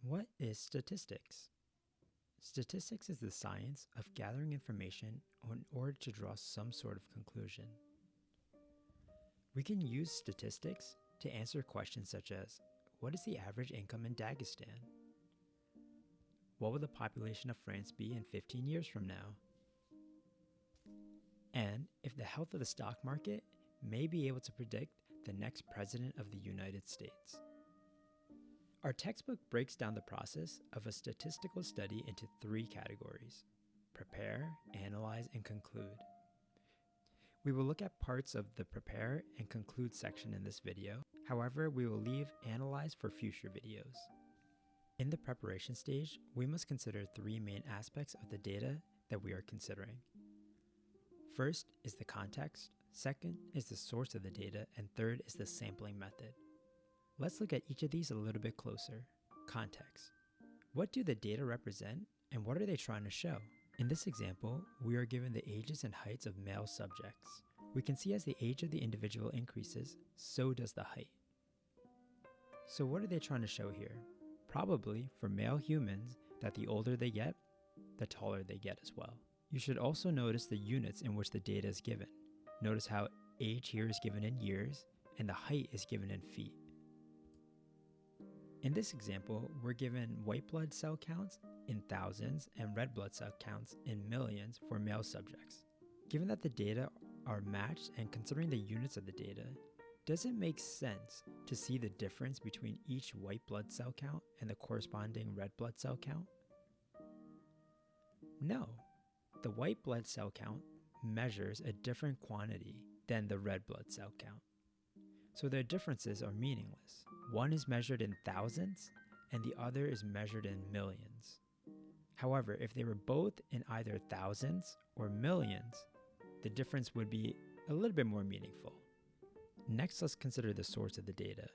What is statistics? Statistics is the science of gathering information in order to draw some sort of conclusion. We can use statistics to answer questions such as, what is the average income in Dagestan? What will the population of France be in 15 years from now? And if the health of the stock market may be able to predict the next president of the United States. Our textbook breaks down the process of a statistical study into 3 categories: prepare, analyze, and conclude. We will look at parts of the prepare and conclude section in this video. However, we will leave analyze for future videos. In the preparation stage, we must consider 3 main aspects of the data that we are considering. First is the context, second is the source of the data, and third is the sampling method. Let's look at each of these a little bit closer. Context. What do the data represent, and what are they trying to show? In this example, we are given the ages and heights of male subjects. We can see as the age of the individual increases, so does the height. So what are they trying to show here? Probably, for male humans, that the older they get, the taller they get as well. You should also notice the units in which the data is given. Notice how age here is given in years, and the height is given in feet. In this example, we're given white blood cell counts in thousands and red blood cell counts in millions for male subjects. Given that the data are matched and considering the units of the data, does it make sense to see the difference between each white blood cell count and the corresponding red blood cell count? No. The white blood cell count measures a different quantity than the red blood cell count. So their differences are meaningless. One is measured in thousands and the other is measured in millions. However, if they were both in either thousands or millions, the difference would be a little bit more meaningful. Next, let's consider the source of the data.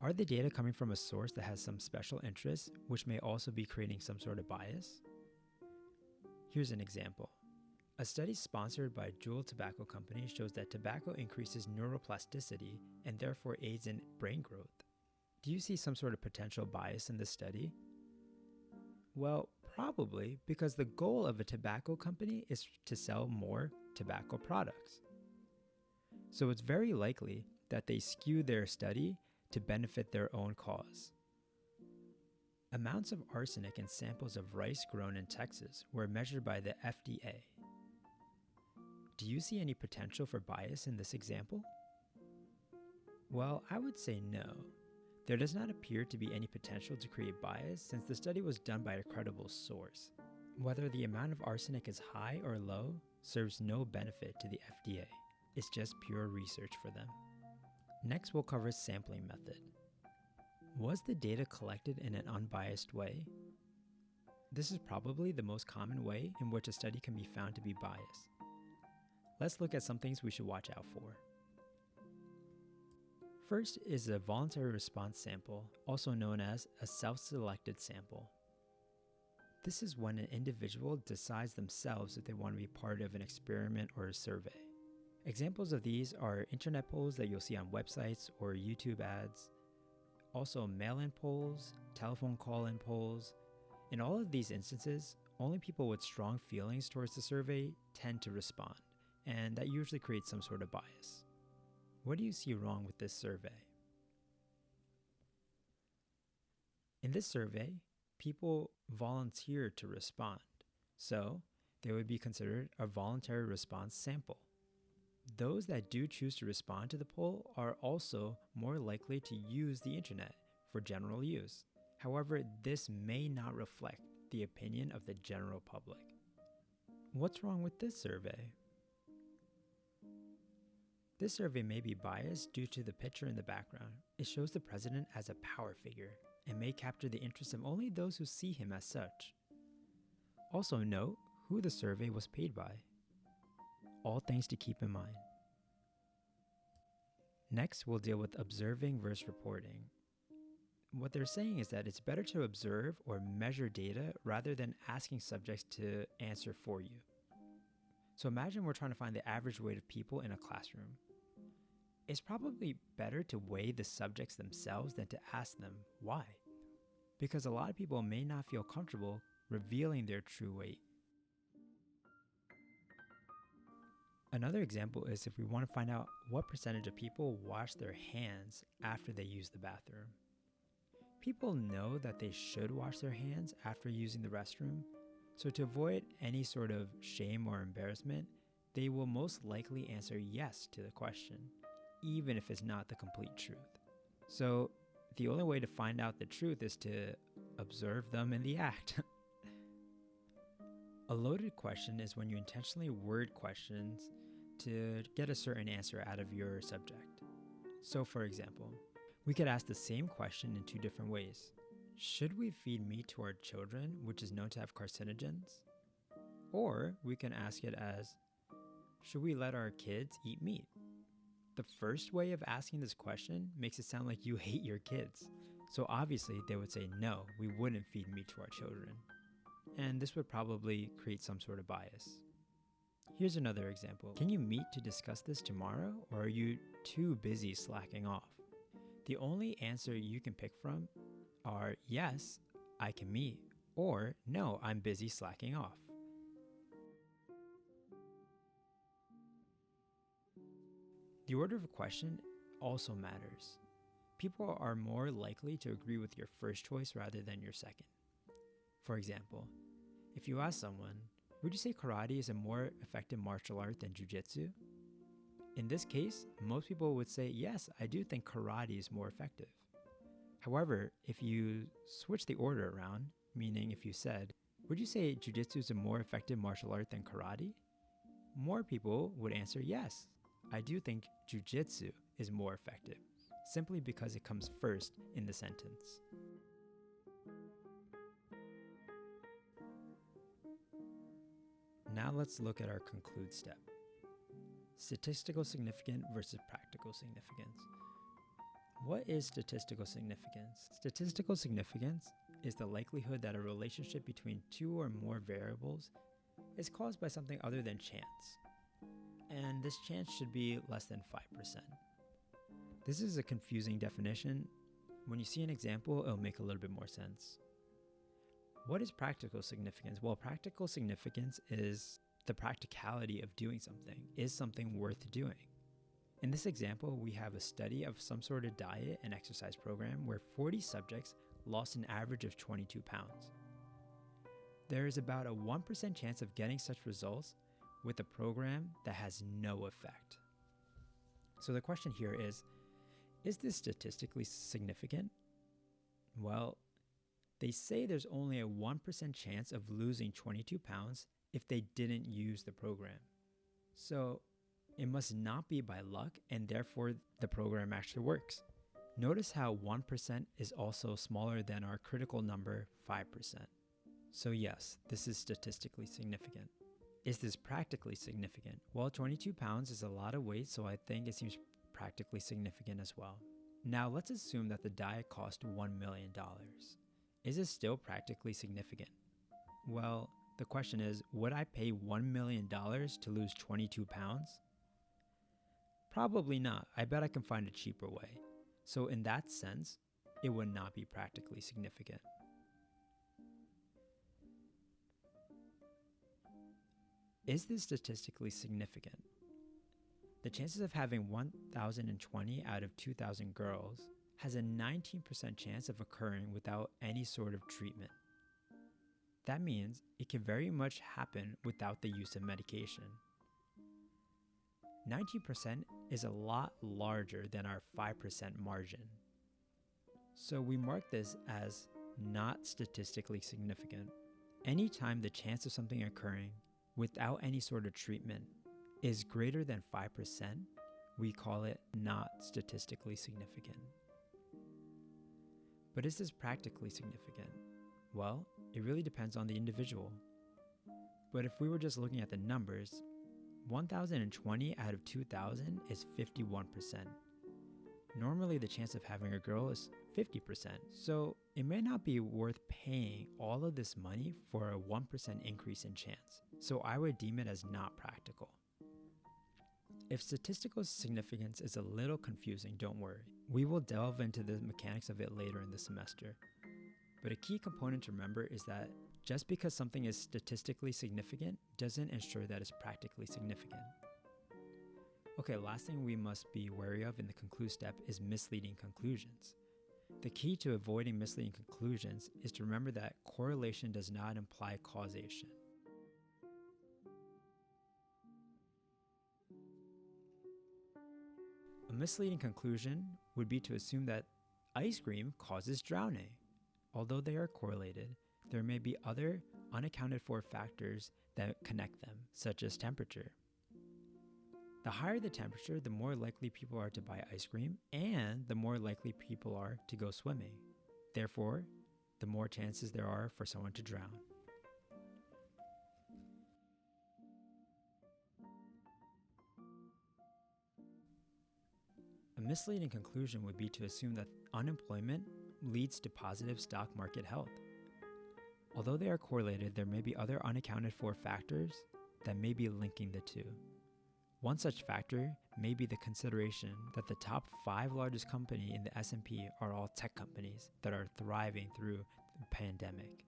Are the data coming from a source that has some special interest, which may also be creating some sort of bias? Here's an example. A study sponsored by Juul Tobacco Company shows that tobacco increases neuroplasticity and therefore aids in brain growth. Do you see some sort of potential bias in this study? Well, probably, because the goal of a tobacco company is to sell more tobacco products. So it's very likely that they skew their study to benefit their own cause. Amounts of arsenic in samples of rice grown in Texas were measured by the FDA. Do you see any potential for bias in this example? Well, I would say no. There does not appear to be any potential to create bias since the study was done by a credible source. Whether the amount of arsenic is high or low serves no benefit to the FDA. It's just pure research for them. Next, we'll cover sampling method. Was the data collected in an unbiased way? This is probably the most common way in which a study can be found to be biased. Let's look at some things we should watch out for. First is a voluntary response sample, also known as a self-selected sample. This is when an individual decides themselves if they want to be part of an experiment or a survey. Examples of these are internet polls that you'll see on websites or YouTube ads, also mail-in polls, telephone call-in polls. In all of these instances, only people with strong feelings towards the survey tend to respond, and that usually creates some sort of bias. What do you see wrong with this survey? In this survey, people volunteer to respond, so they would be considered a voluntary response sample. Those that do choose to respond to the poll are also more likely to use the internet for general use. However, this may not reflect the opinion of the general public. What's wrong with this survey? This survey may be biased due to the picture in the background. It shows the president as a power figure and may capture the interest of only those who see him as such. Also note who the survey was paid by. All things to keep in mind. Next, we'll deal with observing versus reporting. What they're saying is that it's better to observe or measure data rather than asking subjects to answer for you. So imagine we're trying to find the average weight of people in a classroom. It's probably better to weigh the subjects themselves than to ask them why. because a lot of people may not feel comfortable revealing their true weight. Another example is if we want to find out what percentage of people wash their hands after they use the bathroom. People know that they should wash their hands after using the restroom, so to avoid any sort of shame or embarrassment, they will most likely answer yes to the question, even if it's not the complete truth. So the only way to find out the truth is to observe them in the act. A loaded question is when you intentionally word questions to get a certain answer out of your subject. So for example, we could ask the same question in two different ways. Should we feed meat to our children, which is known to have carcinogens? Or we can ask it as, should we let our kids eat meat? The first way of asking this question makes it sound like you hate your kids. So obviously they would say, no, we wouldn't feed meat to our children. And this would probably create some sort of bias. Here's another example. Can you meet to discuss this tomorrow, or are you too busy slacking off? The only answer you can pick from are yes, I can meet, or no, I'm busy slacking off. The order of a question also matters. People are more likely to agree with your first choice rather than your second. For example, if you ask someone, would you say karate is a more effective martial art than jujitsu? In this case, most people would say, yes, I do think karate is more effective. However, if you switch the order around, meaning if you said, would you say jujitsu is a more effective martial art than karate? More people would answer, yes, I do think jujitsu is more effective, simply because it comes first in the sentence. Now let's look at our conclude step. Statistical significance versus practical significance. What is statistical significance? Statistical significance is the likelihood that a relationship between two or more variables is caused by something other than chance. And this chance should be less than 5%. This is a confusing definition. When you see an example, it'll make a little bit more sense. What is practical significance? Well, practical significance is the practicality of doing something. Is something worth doing? In this example, we have a study of some sort of diet and exercise program where 40 subjects lost an average of 22 pounds. There is about a 1% chance of getting such results with a program that has no effect. So the question here is this statistically significant? Well, they say there's only a 1% chance of losing 22 pounds if they didn't use the program. So it must not be by luck, and therefore the program actually works. Notice how 1% is also smaller than our critical number, 5%. So yes, this is statistically significant. Is this practically significant? Well, 22 pounds is a lot of weight, so I think it seems practically significant as well. Now let's assume that the diet cost $1 million. Is it still practically significant? Well, the question is, would I pay $1 million to lose 22 pounds? Probably not. I bet I can find a cheaper way. So in that sense, it would not be practically significant. Is this statistically significant? The chances of having 1,020 out of 2,000 girls has a 19% chance of occurring without any sort of treatment. That means it can very much happen without the use of medication. 19% is a lot larger than our 5% margin. So we mark this as not statistically significant. Anytime the chance of something occurring without any sort of treatment is greater than 5%, we call it not statistically significant. But is this practically significant? Well, it really depends on the individual. But if we were just looking at the numbers, 1,020 out of 2,000 is 51%. Normally the chance of having a girl is 50%, so it may not be worth paying all of this money for a 1% increase in chance. So I would deem it as not practical. If statistical significance is a little confusing, don't worry. We will delve into the mechanics of it later in the semester. But a key component to remember is that just because something is statistically significant doesn't ensure that it's practically significant. Okay, last thing we must be wary of in the conclude step is misleading conclusions. The key to avoiding misleading conclusions is to remember that correlation does not imply causation. A misleading conclusion would be to assume that ice cream causes drowning. Although they are correlated, there may be other unaccounted for factors that connect them, such as temperature. The higher the temperature, the more likely people are to buy ice cream, and the more likely people are to go swimming. Therefore, the more chances there are for someone to drown. A misleading conclusion would be to assume that unemployment leads to positive stock market health. Although they are correlated, there may be other unaccounted for factors that may be linking the two. One such factor may be the consideration that the top 5 largest companies in the S&P are all tech companies that are thriving through the pandemic.